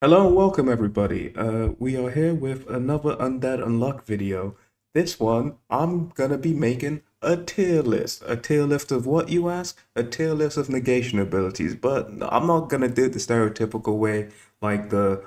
Hello and welcome everybody. We are here with another Undead Unluck video. This one, I'm gonna be making a tier list. A tier list of what, you ask? A tier list of negation abilities, but I'm not gonna do it the stereotypical way, like the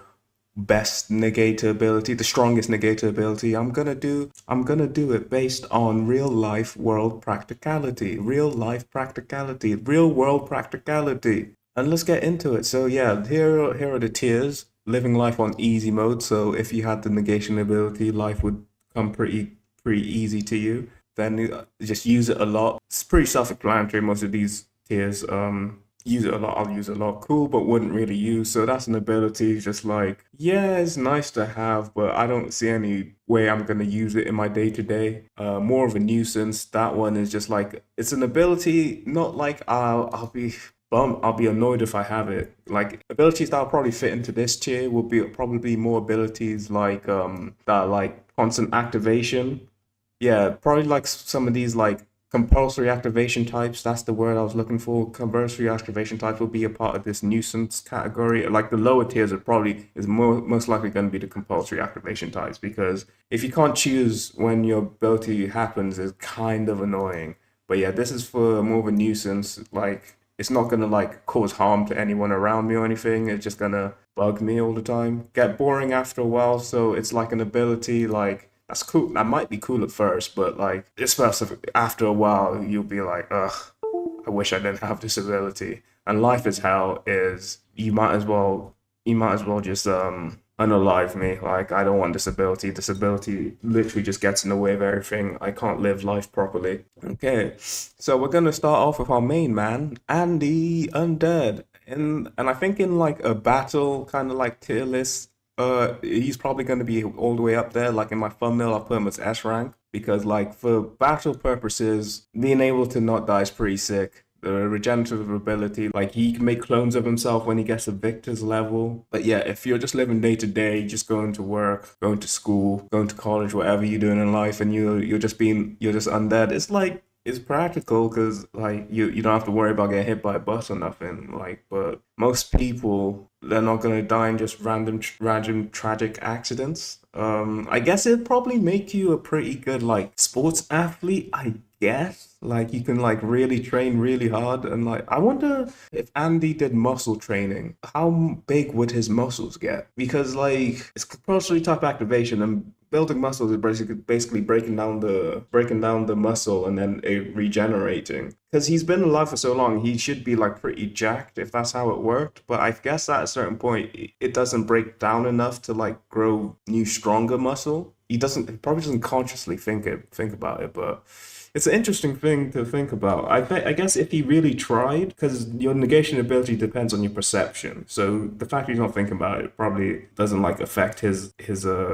best negator ability, the strongest negator ability. I'm gonna do it based on real life world practicality, real world practicality. And let's get into it. So yeah, here are the tiers. Living life on easy mode. So if you had the negation ability, life would come pretty easy to you. Then just use it a lot. It's pretty self-explanatory. Most of these tiers. Use it a lot. I'll use it a lot. Cool, but wouldn't really use. So that's an ability. Just like, yeah, it's nice to have, but I don't see any way I'm gonna use it in my day to day. More of a nuisance. That one is just like it's an ability. Not like I'll be I'll be annoyed if I have it. Like abilities that'll probably fit into this tier will be probably more abilities like that are like constant activation. Yeah, probably like some of these like compulsory activation types. That's the word I was looking for. Compulsory activation types will be a part of this nuisance category. Like the lower tiers are probably is most likely going to be the compulsory activation types because if you can't choose when your ability happens, it's kind of annoying. But yeah, this is for more of a nuisance. Like it's not gonna like cause harm to anyone around me or anything. It's just gonna bug me all the time. Get boring after a while, so it's like an ability like that's cool. That might be cool at first, but like especially after a while, you'll be like, ugh, I wish I didn't have this ability. And life is hell is you might as well just unalive me. Like I don't want disability. Disability literally just gets in the way of everything. I can't live life properly. Okay, so we're gonna start off with our main man, Andy Undead. And I think in like a battle kind of like tier list, he's probably gonna be all the way up there. Like in my thumbnail, I'll put him as S rank because like for battle purposes, being able to not die is pretty sick. The regenerative ability, like he can make clones of himself when he gets to Victor's level. But yeah, if you're just living day to day, just going to work, going to school, going to college, whatever you're doing in life, and you're just undead, it's like it's practical because like you don't have to worry about getting hit by a bus or nothing. Like, but most people they're not gonna die in just random tragic accidents. I guess it'd probably make you a pretty good like sports athlete, I guess. Like you can like really train really hard and like I wonder if Andy did muscle training, how big would his muscles get? Because like it's compulsory type activation and building muscles is basically breaking down the muscle and then it regenerating. Because he's been alive for so long, he should be like pretty jacked if that's how it worked. But I guess at a certain point, it doesn't break down enough to like grow new, stronger muscle. He probably doesn't consciously think about it, but it's an interesting thing to think about. I guess if he really tried, because your negation ability depends on your perception. So the fact he's not thinking about it probably doesn't like affect his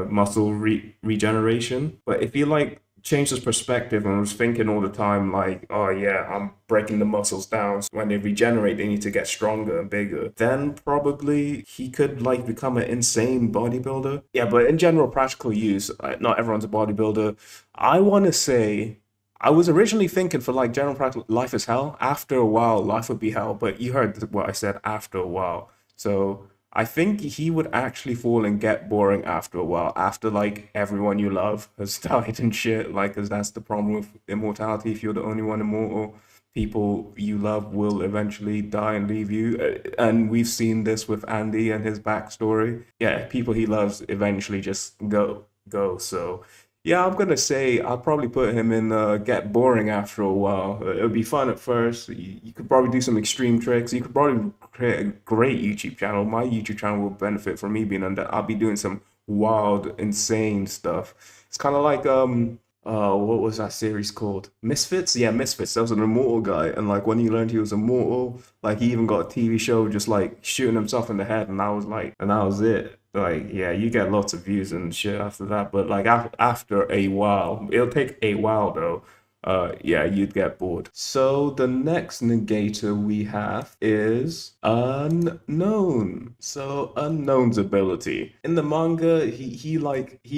muscle regeneration. But if he like changed his perspective and was thinking all the time like, oh yeah, I'm breaking the muscles down. So when they regenerate, they need to get stronger and bigger. Then probably he could like become an insane bodybuilder. Yeah, but in general practical use, not everyone's a bodybuilder. I want to say I was originally thinking for like general practice, life is hell. After a while, life would be hell. But you heard what I said after a while. So I think he would actually fall and get boring after a while. After like everyone you love has died and shit. Like, because that's the problem with immortality. If you're the only one immortal, people you love will eventually die and leave you. And we've seen this with Andy and his backstory. Yeah, people he loves eventually just go. So yeah, I'm gonna say I'll probably put him in get boring after a while. It'll be fun at first. You could probably do some extreme tricks. You could probably create a great YouTube channel. My YouTube channel will benefit from me being on that. I'll be doing some wild, insane stuff. It's kind of like what was that series called? Misfits? Yeah, Misfits. That was an immortal guy, and like when he learned he was immortal, like he even got a TV show just like shooting himself in the head, and I was like, and that was it. Like, yeah, you get lots of views and shit after that, but like after a while, it'll take a while though. Yeah, you'd get bored. So the next negator we have is unknown. So unknown's ability. In the manga, he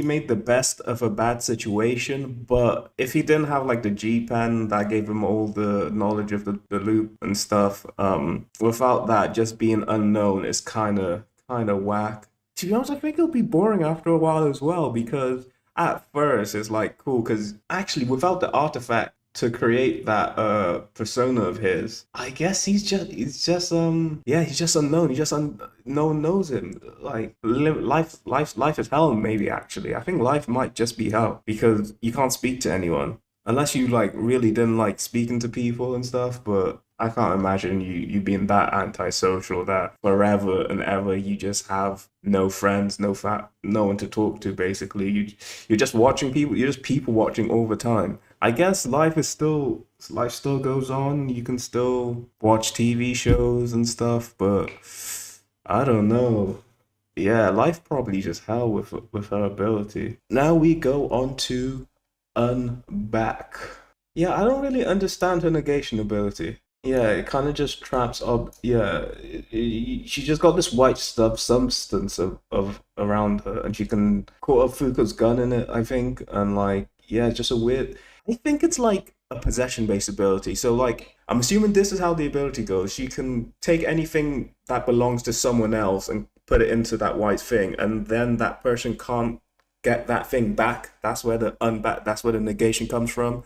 made the best of a bad situation, but if he didn't have like the G pen that gave him all the knowledge of the loop and stuff, without that, just being unknown is kinda whack. to be honest, I think it'll be boring after a while as well because at first it's like cool because actually without the artifact to create that persona of his, I guess yeah, he's just unknown. No one knows him. Like life is hell maybe actually. I think life might just be hell because you can't speak to anyone unless you like really didn't like speaking to people and stuff, but I can't imagine you being that antisocial that forever and ever you just have no friends, no one to talk to. Basically, you're just watching people. You're just people watching all the time. I guess life still goes on. You can still watch TV shows and stuff, but I don't know. Yeah, life probably just hell with her ability. Now we go on to Unback. Yeah, I don't really understand her negation ability. Yeah, it kind of just traps up. Yeah, she just got this white stuff substance of around her, and she can caught up Fuka's gun in it, I think, and like yeah, it's just a weird. I think it's like a possession-based ability. So like, I'm assuming this is how the ability goes. She can take anything that belongs to someone else and put it into that white thing, and then that person can't get that thing back. That's where the unback. That's where the negation comes from.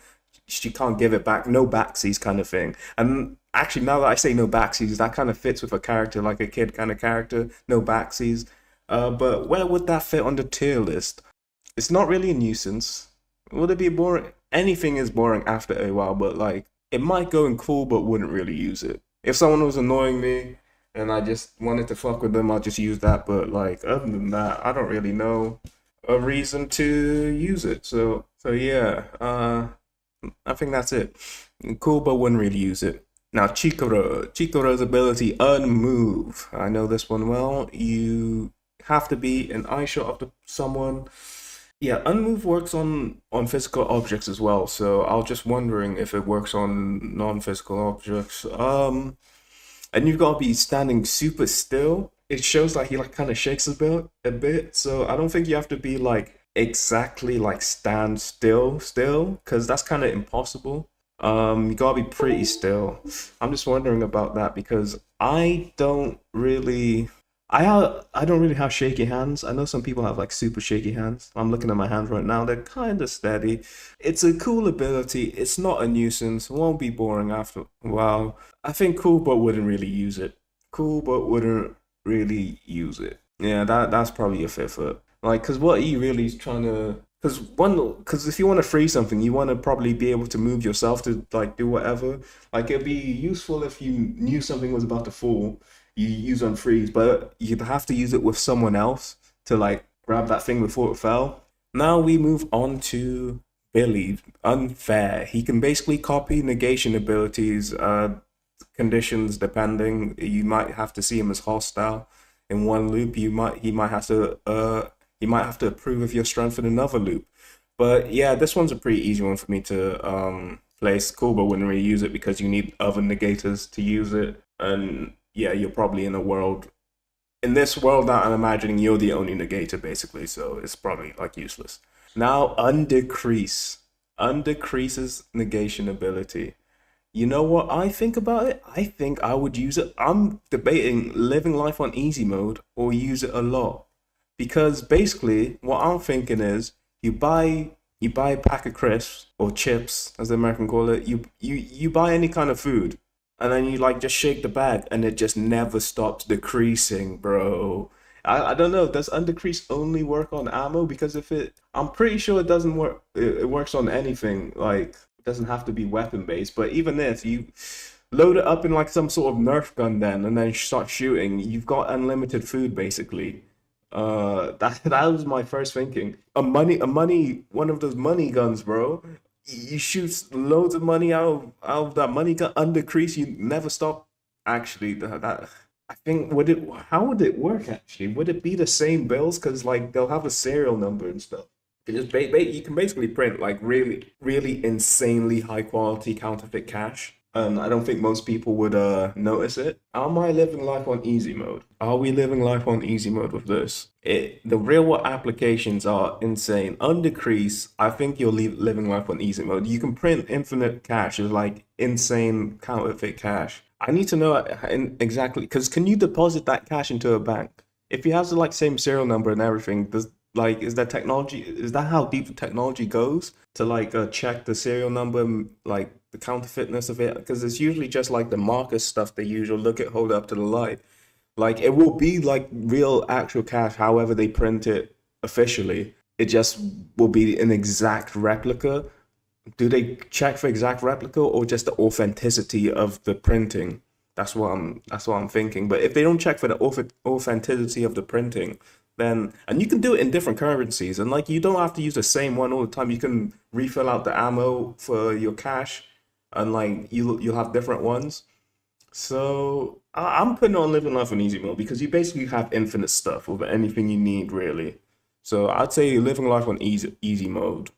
She can't give it back. No backsies kind of thing. And actually, now that I say no backsies, that kind of fits with a character like a kid kind of character. No backsies. But where would that fit on the tier list? It's not really a nuisance. Would it be boring? Anything is boring after a while, but like it might go in cool, but wouldn't really use it. If someone was annoying me and I just wanted to fuck with them, I'll just use that. But like other than that, I don't really know a reason to use it. So yeah. I think that's it. Cool, but wouldn't really use it. Now, Chikuro's ability, Unmove. I know this one well. You have to be an eye shot of someone. Yeah, Unmove works on physical objects as well. So I was just wondering if it works on non-physical objects. And you've got to be standing super still. It shows like he like kind of shakes a bit. So I don't think you have to be like exactly like stand still, because that's kind of impossible. You gotta be pretty still. I'm just wondering about that because I don't really have shaky hands. I know some people have like super shaky hands. I'm looking at my hands right now. They're kind of steady. It's a cool ability. It's not a nuisance. It won't be boring after a while. I think cool, but wouldn't really use it. Cool, but wouldn't really use it. Yeah, that's probably a fit for it. Like, cause what are you really trying to? Cause if you want to free something, you want to probably be able to move yourself to like do whatever. Like it'd be useful if you knew something was about to fall. You use unfreeze, but you'd have to use it with someone else to like grab that thing before it fell. Now we move on to Billy. Unfair. He can basically copy negation abilities, conditions depending. You might have to see him as hostile in one loop. He might have to approve of your strength in another loop. But yeah, this one's a pretty easy one for me to place. Cool, but wouldn't really use it because you need other negators to use it. And yeah, you're probably in this world that I'm imagining you're the only negator basically, so it's probably like useless. Now Undecrease. Undecrease's negation ability. You know what I think about it? I think I would use it. I'm debating living life on easy mode or use it a lot. Because basically what I'm thinking is you buy a pack of crisps or chips, as the American call it, you buy any kind of food and then you like just shake the bag and it just never stops decreasing, bro. I don't know. Does undecrease only work on ammo? Because I'm pretty sure it doesn't work. It works on anything. Like it doesn't have to be weapon based. But even if you load it up in like some sort of Nerf gun, then and then start shooting, you've got unlimited food basically. That was my first thinking. One of those money guns, bro. You shoot loads of money out of that money gun. Undecrease, you never stop. Actually, that I think would it how would it work actually? Would it be the same bills? Because like they'll have a serial number and stuff. You can basically print like really insanely high quality counterfeit cash. And I don't think most people would notice it. Am I living life on easy mode? Are we living life on easy mode with this? The real world applications are insane. Undecrease, I think you're living life on easy mode. You can print infinite cash. It's like insane counterfeit cash. I need to know exactly because can you deposit that cash into a bank? if he has the like same serial number and everything, does like is that technology? Is that how deep the technology goes to like check the serial number, like the counterfeitness of it? Because it's usually just like the marker stuff they use. You'll look at hold it up to the light. Like it will be like real actual cash, however they print it officially. It just will be an exact replica. Do they check for exact replica or just the authenticity of the printing? That's what I'm thinking. But if they don't check for the authenticity of the printing, then and you can do it in different currencies, and like you don't have to use the same one all the time. You can refill out the ammo for your cash, and like you'll have different ones. So I'm putting on living life on easy mode because you basically have infinite stuff with anything you need really. So I'd say living life on easy mode.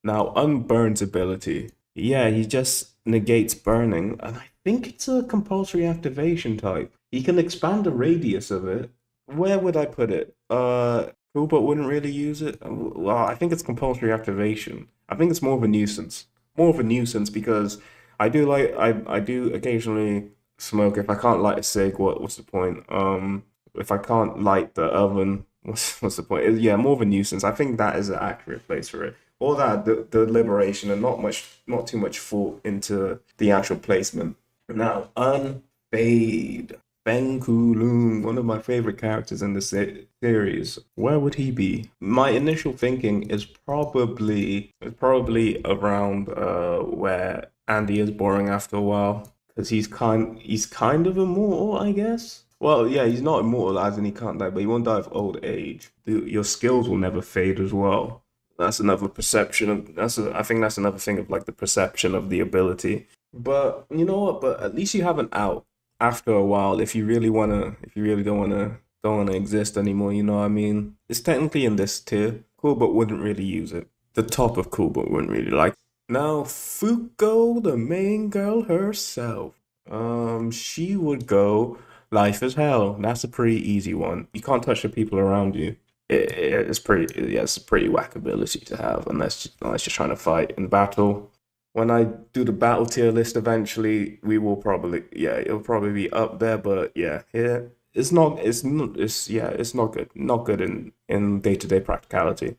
Now, Unburn's ability. Yeah, he just negates burning, and I think it's a compulsory activation type. He can expand the radius of it. Where would I put it? Cool, but wouldn't really use it. Well, I think it's compulsory activation. I think it's more of a nuisance. More of a nuisance because I do occasionally smoke. If I can't light a cig, what's the point? If I can't light the oven, what's the point? Yeah, more of a nuisance. I think that is an accurate place for it. All that the liberation and not too much thought into the actual placement. Now, Unfade. Ben Kulun, one of my favorite characters in the series. Where would he be? My initial thinking is probably around where Andy is boring after a while because he's kind of immortal, I guess. Well, yeah, he's not immortal as in he can't die, but he won't die of old age. Your skills will never fade as well. That's another perception of I think that's another thing of like the perception of the ability. But you know what? But at least you have an out after a while if you really don't wanna exist anymore, you know what I mean? It's technically in this tier. Cool, but wouldn't really use it. The top of cool, but wouldn't really like. Now Fuko, the main girl herself. She would go life as hell. That's a pretty easy one. You can't touch the people around you. It's pretty, yeah, it's a pretty whack ability to have unless you're trying to fight in battle. When I do the battle tier list eventually, we will probably, yeah, it'll probably be up there, but yeah, it's not good. Not good in day-to-day practicality.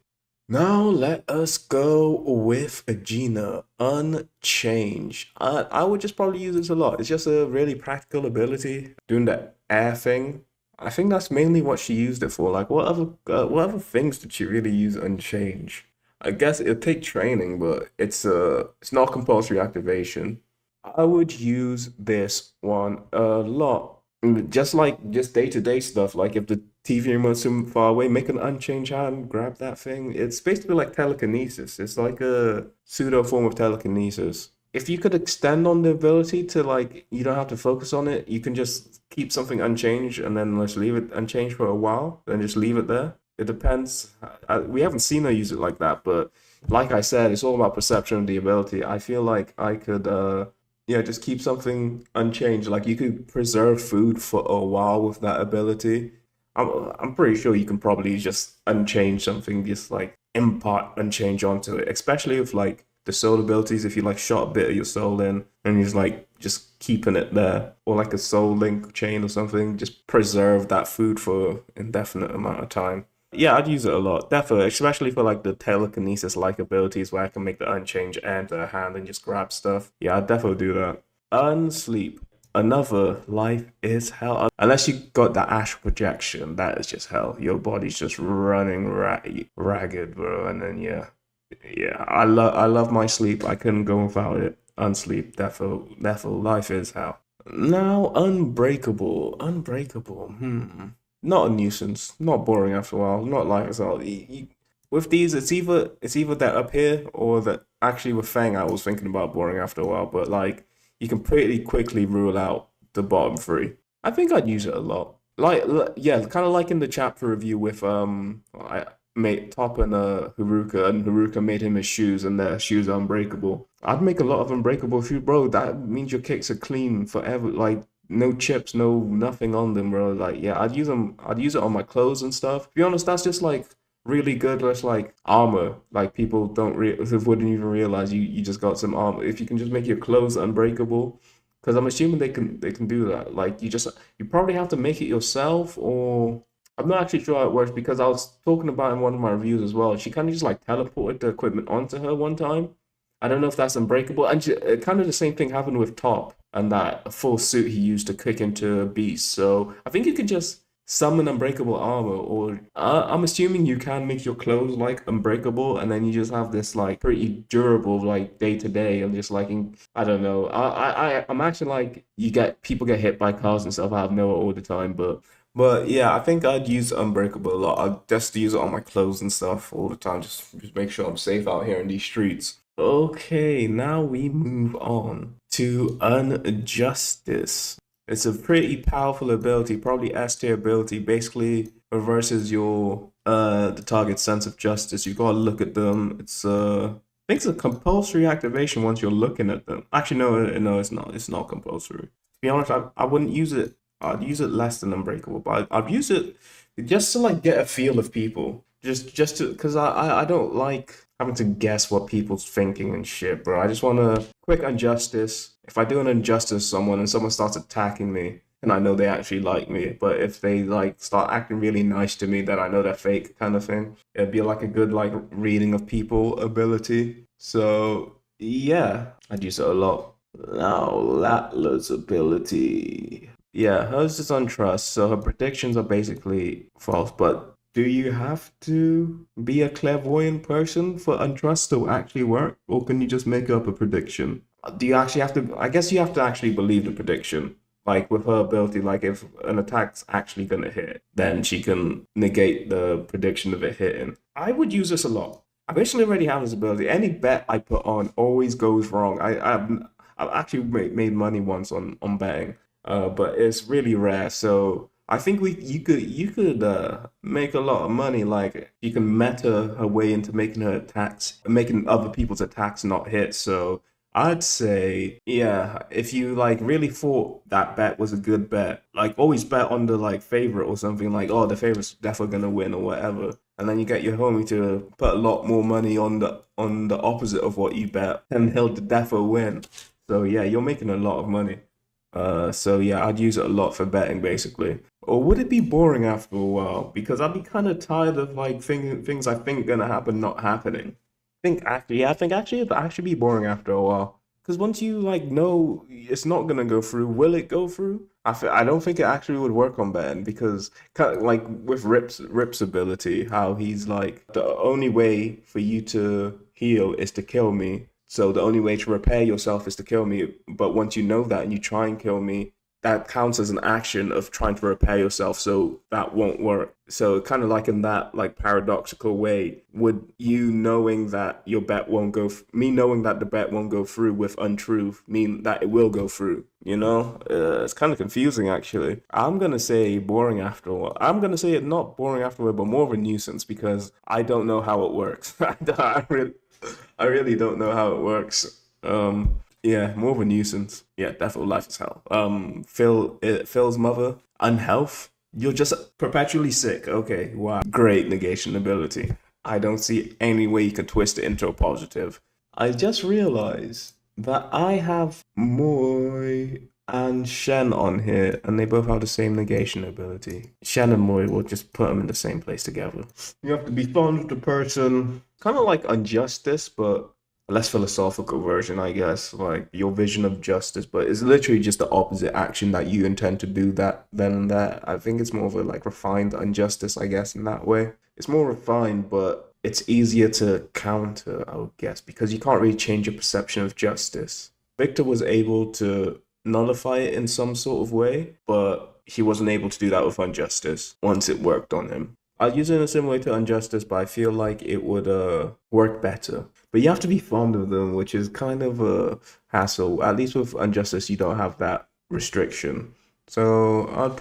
Now let us go with Gina Unchange. I would just probably use this a lot. It's just a really practical ability. Doing the air thing. I think that's mainly what she used it for. Like what other things did she really use Unchange? I guess it'll take training, but it's not compulsory activation. I would use this one a lot. Just day-to-day stuff. Like if the TV remote's too far away, make an unchanged hand, grab that thing. It's basically like telekinesis. It's like a pseudo form of telekinesis. If you could extend on the ability to like you don't have to focus on it, you can just keep something unchanged and then let's leave it unchanged for a while, then just leave it there. It depends. We haven't seen her use it like that, but like I said, it's all about perception of the ability. I feel like I could yeah, just keep something unchanged. Like you could preserve food for a while with that ability. I'm pretty sure you can probably just unchange something, just like impart unchange onto it. Especially with like the soul abilities, if you like shot a bit of your soul in and you're just keeping it there, or like a soul link chain or something, just preserve that food for indefinite amount of time. Yeah, I'd use it a lot, definitely, especially for like the telekinesis like abilities where I can make the unchange and the hand and just grab stuff. Yeah, I'd definitely do that. Unsleep. Another life is hell. Unless you got that astral projection, that is just hell. Your body's just running ragged, bro. And then yeah, I love my sleep. I couldn't go without it. Unsleep, defo, life is hell. Now, unbreakable. Not a nuisance, not boring after a while, not like as well. With these, it's either that up here or that actually with Fang, I was thinking about boring after a while, but like you can pretty quickly rule out the bottom three. I think I'd use it a lot. Yeah, kind of like in the chapter review with I made Top and Haruka made him his shoes, and their shoes are unbreakable. I'd make a lot of unbreakable shoes, bro. That means your kicks are clean forever. Like no chips, no nothing on them, bro. Like yeah, I'd use them. I'd use it on my clothes and stuff. To be honest, that's just like really good. That's like armor. Like people don't wouldn't even realize you just got some armor. If you can just make your clothes unbreakable, because I'm assuming they can do that. Like you probably have to make it yourself, or I'm not actually sure how it works because I was talking about in one of my reviews as well. She kind of just like teleported the equipment onto her one time. I don't know if that's unbreakable. And kind of the same thing happened with Top and that full suit he used to kick into Beast. So I think you could just summon unbreakable armor, or I'm assuming you can make your clothes like unbreakable, and then you just have this like pretty durable like day to day, and just like I don't know. I'm actually like you get people get hit by cars and stuff. I have no all the time, but yeah, I think I'd use Unbreakable a lot. I'd just use it on my clothes and stuff all the time. Just make sure I'm safe out here in these streets. Okay, now we move on to Unjustice. It's a pretty powerful ability, probably S tier ability. Basically reverses your the target's sense of justice. You gotta look at them. I think it's a compulsory activation once you're looking at them. Actually, no, it's not. It's not compulsory. To be honest, I wouldn't use it. I'd use it less than Unbreakable, but I'd use it just to like get a feel of people. Just to because I don't like having to guess what people's thinking and shit, bro. I just want a quick injustice. If I do an injustice to someone and someone starts attacking me, and I know they actually like me, but if they like start acting really nice to me, then I know they're fake kind of thing. It'd be like a good like reading of people ability. So yeah, I'd use it a lot. Now Latla's ability. Yeah, hers is Untrust, so her predictions are basically false. But do you have to be a clairvoyant person for Untrust to actually work, or can you just make up a prediction? Do you actually have to? I guess you have to actually believe the prediction. Like with her ability, like if an attack's actually gonna hit, then she can negate the prediction of it hitting. I would use this a lot. I basically already have this ability. Any bet I put on always goes wrong. I've actually made money once on betting, but it's really rare. So I think we you could make a lot of money. Like you can meta her way into making her attacks, making other people's attacks not hit. So I'd say, yeah, if you like really thought that bet was a good bet, like always bet on the like favorite or something like, oh, the favorite's definitely gonna win or whatever. And then you get your homie to put a lot more money on the opposite of what you bet, and he'll definitely win. So yeah, you're making a lot of money. So yeah, I'd use it a lot for betting basically. Or would it be boring after a while? Because I'd be kind of tired of like thinking things I think gonna happen not happening. I think actually it'd actually be boring after a while. Because once you like know it's not gonna go through, will it go through? I don't think it actually would work on Ben because kind of like with Rip's ability, how he's like the only way for you to heal is to kill me. So the only way to repair yourself is to kill me. But once you know that and you try and kill me, that counts as an action of trying to repair yourself, so that won't work. So kind of like in that like paradoxical way, would you knowing that your bet won't go me knowing that the bet won't go through with Untruth mean that it will go through, you know? It's kind of confusing actually. I'm gonna say boring after a while. I'm gonna say it not boring after a while, but more of a nuisance because I don't know how it works. I really don't know how it works. Yeah, more of a nuisance. Yeah, definitely life is hell. Phil's mother, Unhealth. You're just perpetually sick. Okay, wow. Great negation ability. I don't see any way you can twist it into a positive. I just realized that I have Moy and Shen on here, and they both have the same negation ability. Shen and Moy will just put them in the same place together. You have to be fond of the person. Kind of like Unjustice, but a less philosophical version, I guess, like your vision of justice, but it's literally just the opposite action that you intend to do that then and that. I think it's more of a like refined injustice, I guess, in that way. It's more refined, but it's easier to counter, I would guess, because you can't really change your perception of justice. Victor was able to nullify it in some sort of way, but he wasn't able to do that with injustice once it worked on him. I'd use it in a similar way to Unjustice, but I feel like it would work better. But you have to be fond of them, which is kind of a hassle. At least with Unjustice, you don't have that restriction. So I'd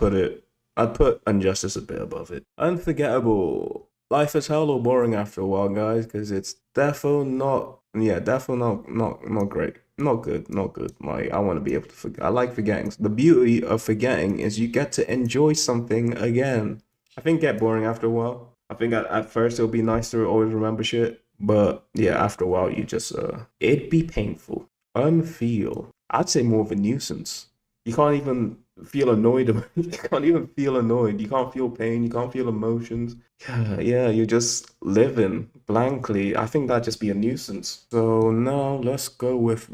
put Unjustice a bit above it. Unforgettable. Life is hell or boring after a while, guys, because it's definitely not, yeah, definitely not great. Not good, not good. Like, I want to be able to forget. I like forgetting. The beauty of forgetting is you get to enjoy something again. I think get boring after a while. I think at first it'll be nice to always remember shit, but yeah, after a while you just it'd be painful. Unfeel. I'd say more of a nuisance. You can't even feel annoyed. You can't even feel annoyed. You can't feel pain. You can't feel emotions. Yeah, yeah, you're just living blankly. I think that'd just be a nuisance. So now let's go with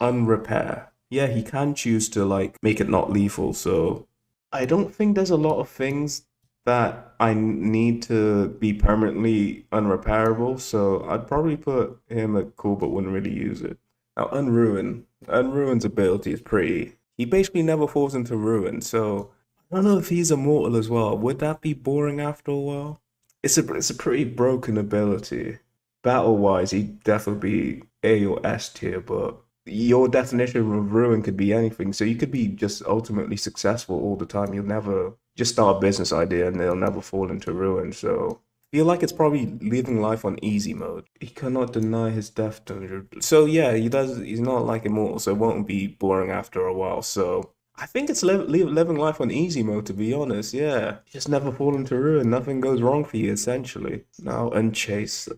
Unrepair. Yeah, he can choose to like make it not lethal. So I don't think there's a lot of things that I need to be permanently unrepairable. So I'd probably put him at cool, but wouldn't really use it. Now, Unruin's ability is pretty. He basically never falls into ruin, so I don't know if he's immortal as well. Would that be boring after a while? It's a pretty broken ability. Battle wise, he'd definitely be A or S tier, but your definition of ruin could be anything. So you could be just ultimately successful all the time. You'll never just start a business idea and they'll never fall into ruin. So feel like it's probably living life on easy mode. He cannot deny his death danger. So yeah, he does. He's not like immortal, so it won't be boring after a while. So I think it's living life on easy mode. To be honest, yeah, you just never fall into ruin. Nothing goes wrong for you essentially. Now Unchaste,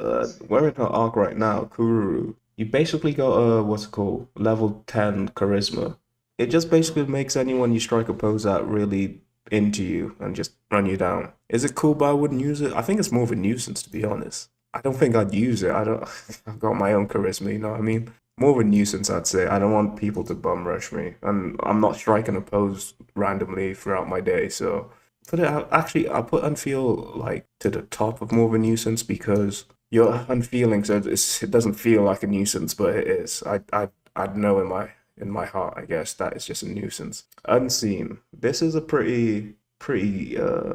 we're in her arc right now. Kururu, you basically got a what's it called, level 10 charisma. It just basically makes anyone you strike a pose at really into you and just run you down. Is it cool, but I wouldn't use it? I think it's more of a nuisance, to be honest. I don't think I'd use it. I don't. I've got my own charisma, you know what I mean? More of a nuisance, I'd say. I don't want people to bum rush me, and I'm not striking a pose randomly throughout my day. So, put it out. Actually, I'll put Unfeel like to the top of more of a nuisance because you're unfeeling, so it doesn't feel like a nuisance, but it is. I'd know in my heart, I guess, that is just a nuisance. Unseen. This is a pretty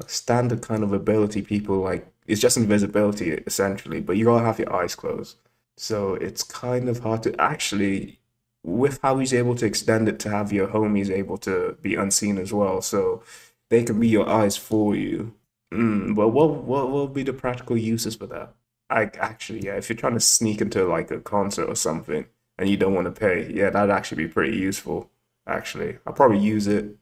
standard kind of ability. People like it's just invisibility essentially, but you gotta have your eyes closed. So it's kind of hard to actually, with how he's able to extend it to have your homies able to be unseen as well. So they can be your eyes for you. But what will be the practical uses for that? I actually, yeah, if you're trying to sneak into like a concert or something and you don't want to pay, yeah, that'd actually be pretty useful. Actually, I'll probably use it.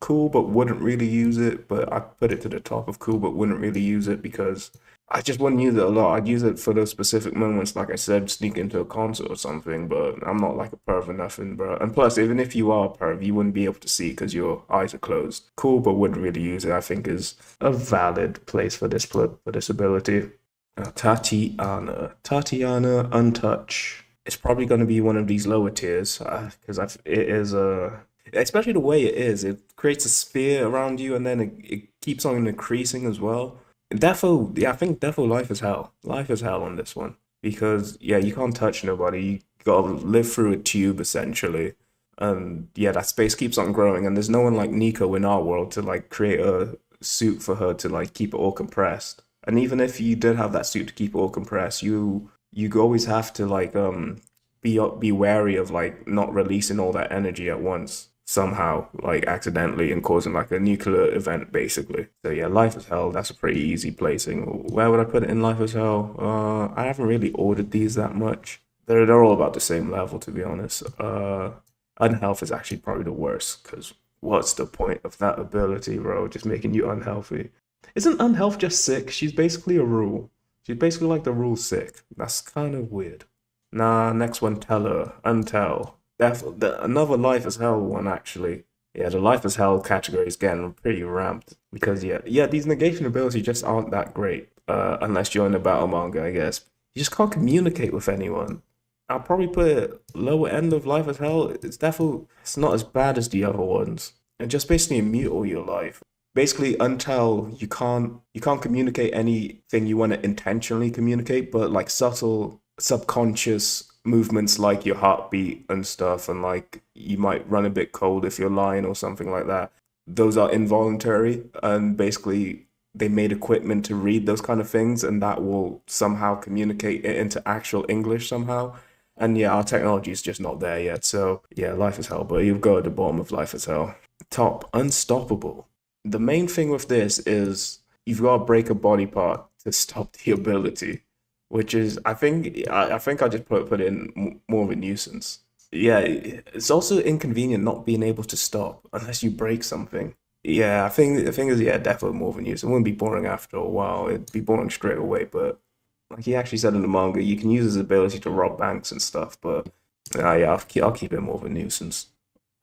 Cool, but wouldn't really use it. But I put it to the top of cool, but wouldn't really use it because I just wouldn't use it a lot. I'd use it for those specific moments, like I said, sneak into a concert or something. But I'm not like a perv or nothing, bro. And plus, even if you are a perv, you wouldn't be able to see because your eyes are closed. Cool, but wouldn't really use it. I think is a valid place for this ability. Tatiana Untouch. It's probably going to be one of these lower tiers because it is especially the way it is. It creates a sphere around you and then it keeps on increasing as well. Defo, yeah, I think Defo life is hell. Life is hell on this one because yeah, you can't touch nobody. You gotta live through a tube essentially, and yeah, that space keeps on growing. And there's no one like Nico in our world to like create a suit for her to like keep it all compressed. And even if you did have that suit to keep it all compressed, you always have to like be wary of like not releasing all that energy at once somehow, like accidentally and causing like a nuclear event basically. So yeah, Life is Hell, that's a pretty easy placing. Where would I put it in Life is Hell? I haven't really ordered these that much. They're all about the same level to be honest. Unhealth is actually probably the worst because what's the point of that ability, bro? Just making you unhealthy. Isn't Unhealth just sick? She's basically a rule. She's basically like the rule sick. That's kind of weird. Nah, next one, Teller, Untell. Another Life is Hell one, actually. Yeah, the Life is Hell category is getting pretty ramped because yeah, these negation abilities just aren't that great. Unless you're in a battle manga, I guess. You just can't communicate with anyone. I'll probably put it lower end of Life is Hell. It's not as bad as the other ones. And just basically mute all your life. Basically, Untell, you can't communicate anything you want to intentionally communicate, but like subtle subconscious movements like your heartbeat and stuff, and like you might run a bit cold if you're lying or something like that. Those are involuntary, and basically they made equipment to read those kind of things, and that will somehow communicate it into actual English somehow. And yeah, our technology is just not there yet. So yeah, Life is Hell, but you've got at the bottom of Life is Hell. Top, Unstoppable. The main thing with this is you've got to break a body part to stop the ability, which is I think I just put it in more of a nuisance. Yeah, it's also inconvenient not being able to stop unless you break something. Yeah, I think the thing is, yeah, definitely more of a nuisance. It wouldn't be boring after a while. It'd be boring straight away. But like he actually said in the manga, you can use his ability to rob banks and stuff. But yeah, I'll keep it more of a nuisance.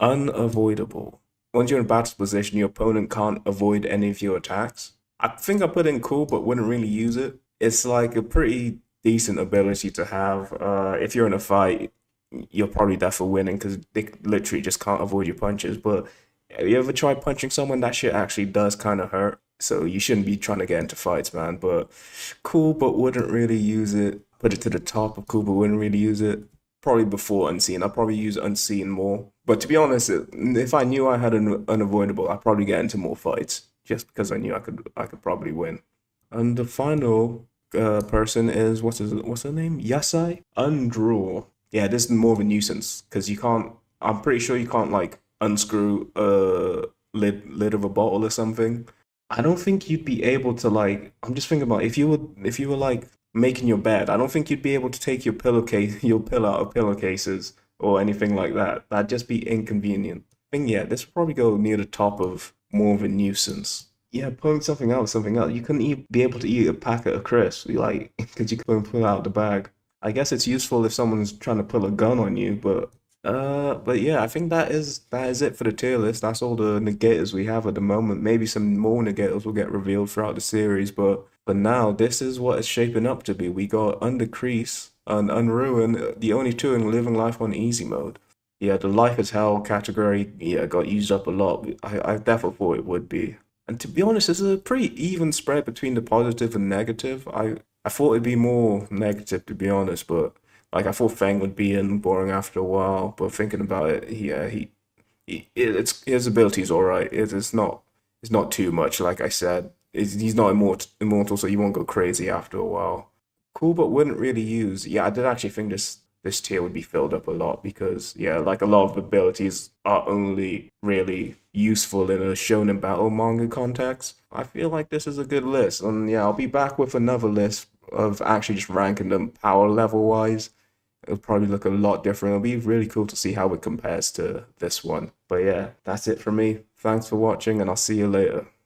Unavoidable. Once you're in battle position, your opponent can't avoid any of your attacks. I think I put in cool, but wouldn't really use it. It's like a pretty decent ability to have. If you're in a fight, you're probably there for winning because they literally just can't avoid your punches. But have you ever tried punching someone? That shit actually does kind of hurt. So you shouldn't be trying to get into fights, man. But cool, but wouldn't really use it. Put it to the top of cool, but wouldn't really use it. Probably before Unseen. I'd probably use Unseen more. But to be honest, if I knew I had an Unavoidable, I'd probably get into more fights just because I knew I could probably win. And the final person is what's her name? Yasai Undraw. Yeah, this is more of a nuisance because you can't. I'm pretty sure you can't like unscrew a lid of a bottle or something. I don't think you'd be able to like. I'm just thinking about if you were like making your bed. I don't think you'd be able to take your pillowcase your pillow out of pillowcases or anything like that. That'd just be inconvenient. I think yeah, this would probably go near the top of more of a nuisance. Yeah, pulling something out, something else. You couldn't be able to eat a packet of crisps, like, because you couldn't pull out the bag. I guess it's useful if someone's trying to pull a gun on you, but yeah, I think that is it for the tier list. That's all the negators we have at the moment. Maybe some more negators will get revealed throughout the series, but for now, this is what it's shaping up to be. We got Undecrease and Unruin, the only two in living life on easy mode. Yeah, the life is hell category, yeah, got used up a lot. I definitely thought it would be. And to be honest, it's a pretty even spread between the positive and negative. I thought it'd be more negative to be honest, but like I thought Fang would be in boring after a while. But thinking about it, yeah, it's his ability's all right. It's not too much. Like I said, he's not immortal, so you won't go crazy after a while. Cool, but wouldn't really use. Yeah, I did actually think this tier would be filled up a lot because yeah, like a lot of abilities are only really useful in a shonen battle manga context. I feel like this is a good list, and yeah, I'll be back with another list of actually just ranking them power level wise. It'll probably look a lot different. It'll be really cool to see how it compares to this one. But yeah, that's it for me. Thanks for watching, and I'll see you later.